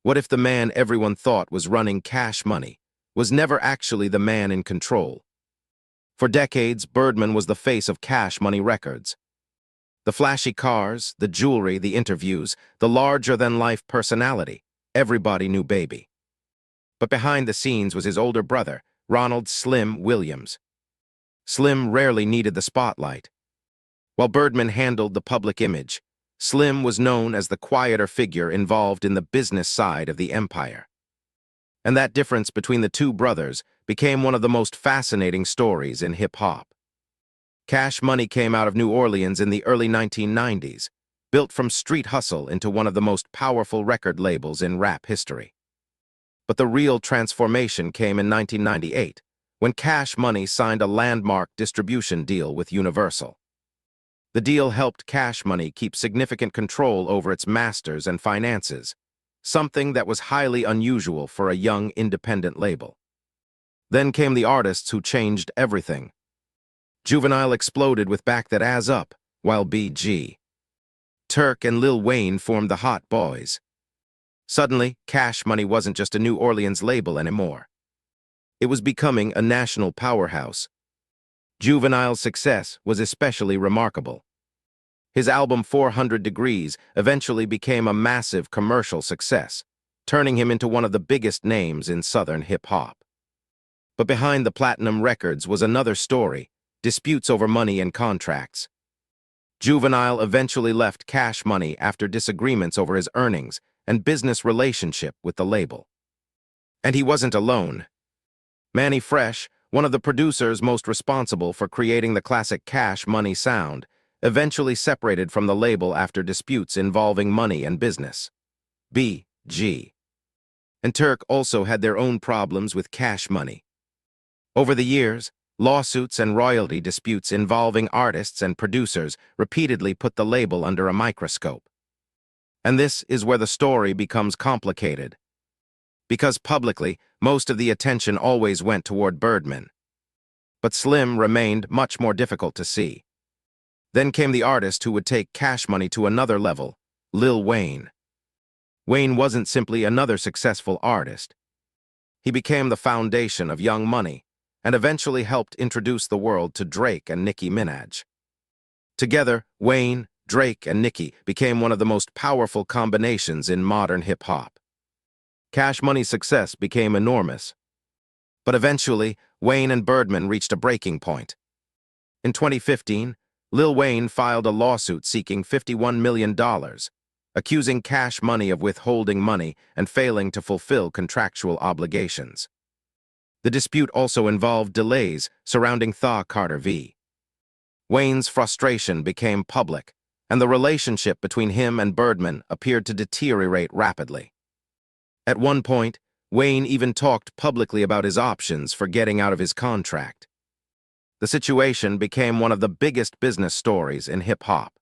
What if the man everyone thought was running Cash Money was never actually the man in control? For decades, Birdman was the face of Cash Money Records. The flashy cars, the jewelry, the interviews, the larger-than-life personality, everybody knew Baby. But behind the scenes was his older brother, Ronald "Slim" Williams. Slim rarely needed the spotlight. While Birdman handled the public image, Slim was known as the quieter figure involved in the business side of the empire. And that difference between the two brothers became one of the most fascinating stories in hip-hop. Cash Money came out of New Orleans in the early 1990s, built from street hustle into one of the most powerful record labels in rap history. But the real transformation came in 1998, when Cash Money signed a landmark distribution deal with Universal. The deal helped Cash Money keep significant control over its masters and finances, something that was highly unusual for a young independent label. Then came the artists who changed everything. Juvenile exploded with Back That Ass Up, while B.G. Turk and Lil Wayne formed the Hot Boys. Suddenly, Cash Money wasn't just a New Orleans label anymore. It was becoming a national powerhouse. Juvenile's success was especially remarkable. His album 400 Degrees eventually became a massive commercial success, turning him into one of the biggest names in Southern hip-hop. But behind the platinum records was another story: disputes over money and contracts. Juvenile eventually left Cash Money after disagreements over his earnings and business relationship with the label. And he wasn't alone. Manny, one of the producers most responsible for creating the classic Cash Money sound, eventually separated from the label after disputes involving money and business. B.G. and Turk also had their own problems with Cash Money. Over the years, lawsuits and royalty disputes involving artists and producers repeatedly put the label under a microscope. And this is where the story becomes complicated. Because publicly, most of the attention always went toward Birdman. But Slim remained much more difficult to see. Then came the artist who would take Cash Money to another level, Lil Wayne. Wayne wasn't simply another successful artist. He became the foundation of Young Money and eventually helped introduce the world to Drake and Nicki Minaj. Together, Wayne, Drake, and Nicki became one of the most powerful combinations in modern hip-hop. Cash Money's success became enormous. But eventually, Wayne and Birdman reached a breaking point. In 2015, Lil Wayne filed a lawsuit seeking $51 million, accusing Cash Money of withholding money and failing to fulfill contractual obligations. The dispute also involved delays surrounding Thaw Carter v. Wayne's frustration became public, and the relationship between him and Birdman appeared to deteriorate rapidly. At one point, Wayne even talked publicly about his options for getting out of his contract. The situation became one of the biggest business stories in hip-hop.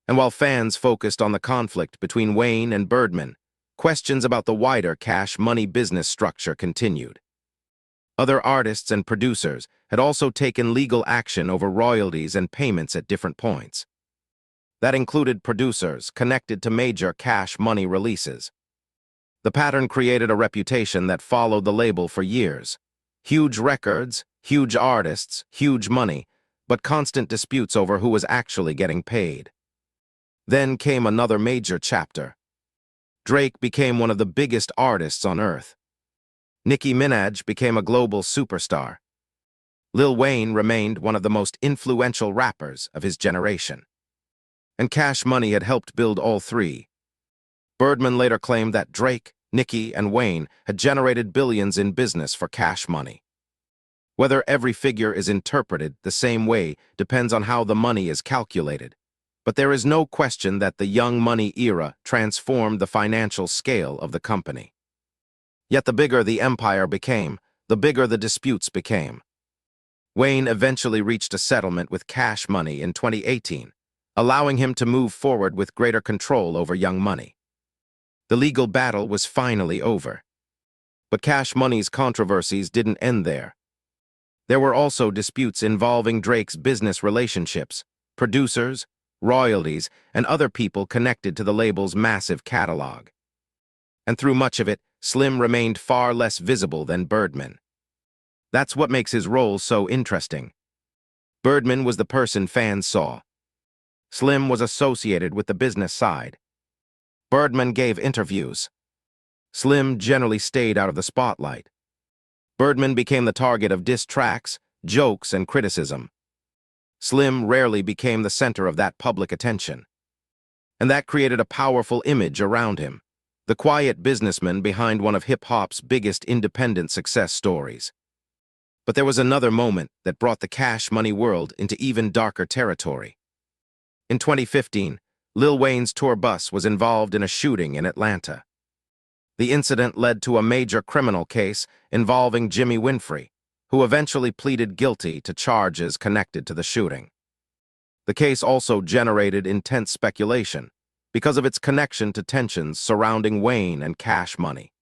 And while fans focused on the conflict between Wayne and Birdman, questions about the wider Cash Money business structure continued. Other artists and producers had also taken legal action over royalties and payments at different points. That included producers connected to major Cash Money releases. The pattern created a reputation that followed the label for years. Huge records, huge artists, huge money, but constant disputes over who was actually getting paid. Then came another major chapter. Drake became one of the biggest artists on earth. Nicki Minaj became a global superstar. Lil Wayne remained one of the most influential rappers of his generation. And Cash Money had helped build all three. Birdman later claimed that Drake, Nicki, and Wayne had generated billions in business for Cash Money. Whether every figure is interpreted the same way depends on how the money is calculated. But there is no question that the Young Money era transformed the financial scale of the company. Yet the bigger the empire became, the bigger the disputes became. Wayne eventually reached a settlement with Cash Money in 2018, allowing him to move forward with greater control over Young Money. The legal battle was finally over. But Cash Money's controversies didn't end there. There were also disputes involving Drake's business relationships, producers, royalties, and other people connected to the label's massive catalog. And through much of it, Slim remained far less visible than Birdman. That's what makes his role so interesting. Birdman was the person fans saw. Slim was associated with the business side. Birdman gave interviews. Slim generally stayed out of the spotlight. Birdman became the target of diss tracks, jokes, and criticism. Slim rarely became the center of that public attention. And that created a powerful image around him, the quiet businessman behind one of hip-hop's biggest independent success stories. But there was another moment that brought the Cash Money world into even darker territory. In 2015, Lil Wayne's tour bus was involved in a shooting in Atlanta. The incident led to a major criminal case involving Jimmy Winfrey, who eventually pleaded guilty to charges connected to the shooting. The case also generated intense speculation because of its connection to tensions surrounding Wayne and Cash Money.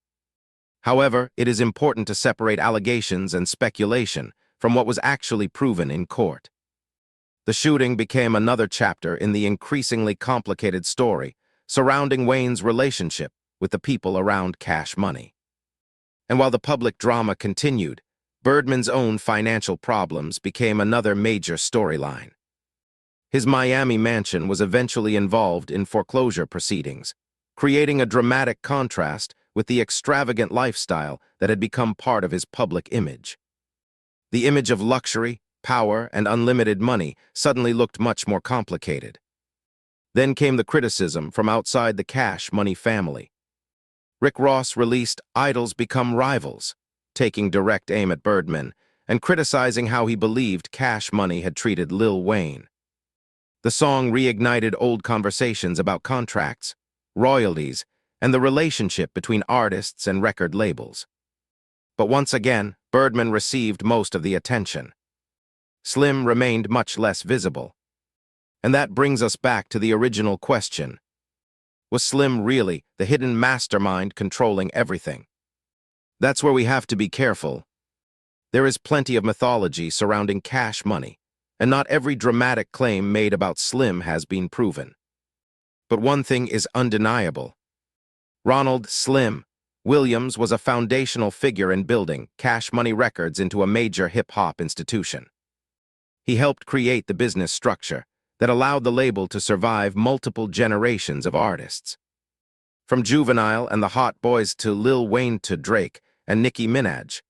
However, it is important to separate allegations and speculation from what was actually proven in court. The shooting became another chapter in the increasingly complicated story surrounding Wayne's relationship with the people around Cash Money. And while the public drama continued, Birdman's own financial problems became another major storyline. His Miami mansion was eventually involved in foreclosure proceedings, creating a dramatic contrast with the extravagant lifestyle that had become part of his public image. The image of luxury, power, and unlimited money suddenly looked much more complicated. Then came the criticism from outside the Cash Money family. Rick Ross released Idols Become Rivals, taking direct aim at Birdman and criticizing how he believed Cash Money had treated Lil Wayne. The song reignited old conversations about contracts, royalties, and the relationship between artists and record labels. But once again, Birdman received most of the attention. Slim remained much less visible. And that brings us back to the original question. Was Slim really the hidden mastermind controlling everything? That's where we have to be careful. There is plenty of mythology surrounding Cash Money, and not every dramatic claim made about Slim has been proven. But one thing is undeniable. Ronald "Slim" Williams was a foundational figure in building Cash Money Records into a major hip-hop institution. He helped create the business structure that allowed the label to survive multiple generations of artists. From Juvenile and the Hot Boys to Lil Wayne to Drake and Nicki Minaj,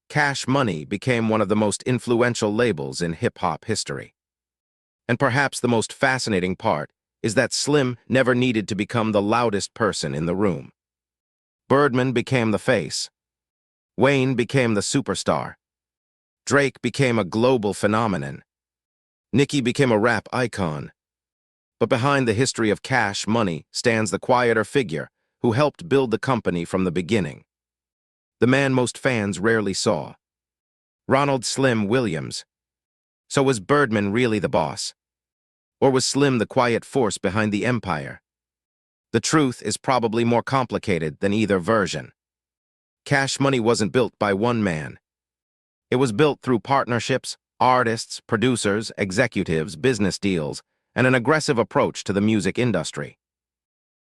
Cash Money became one of the most influential labels in hip-hop history. And perhaps the most fascinating part is that Slim never needed to become the loudest person in the room. Birdman became the face. Wayne became the superstar. Drake became a global phenomenon. Nicki became a rap icon. But behind the history of Cash Money stands the quieter figure who helped build the company from the beginning. The man most fans rarely saw. Ronald "Slim" Williams. So was Birdman really the boss? Or was Slim the quiet force behind the empire? The truth is probably more complicated than either version. Cash Money wasn't built by one man. It was built through partnerships, artists, producers, executives, business deals, and an aggressive approach to the music industry.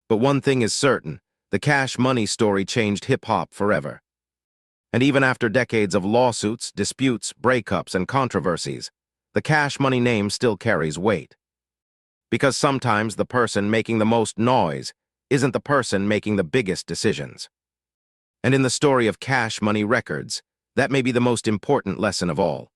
But one thing is certain, the Cash Money story changed hip-hop forever. And even after decades of lawsuits, disputes, breakups, and controversies, the Cash Money name still carries weight. Because sometimes the person making the most noise isn't the person making the biggest decisions. And in the story of Cash Money Records, that may be the most important lesson of all.